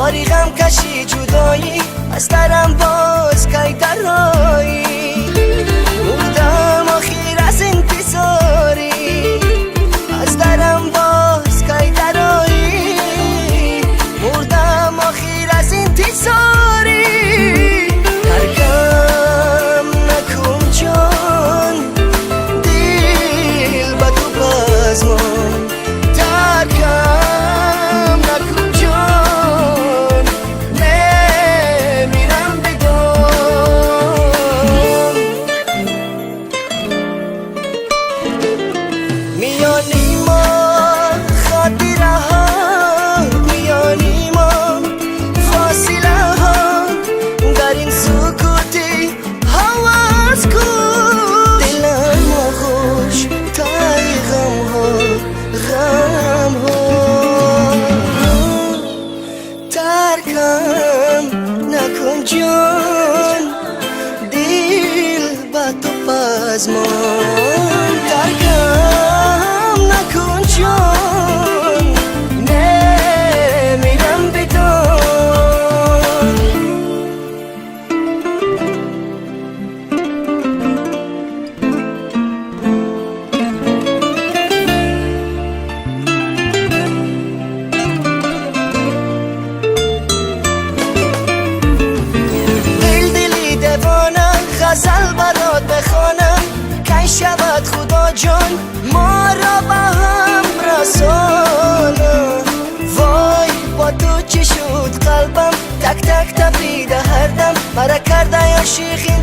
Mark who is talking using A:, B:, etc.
A: باری غم کشی جدایی از درم باز کی درایی مردم آخر از انتظاری از درم باز کی درایی مردم آخر از انتظاری ترکم نکن جان دل با تو بازمان ترکم نکن جان نمیرم بدان میانی ما خاطره ها میانی ما فاصله ها در این سکوتی حواس کن دلم خوش تای غم ها ترکم نکن جان دل با تو پزمان ترکم نکن جان نمیرم بدان غزل برات بخوانم کی شود خدا جان ما را با هم رسانم وای با تو چی شد قلبم تک تک تپیده هر دم مرا کرده عاشقی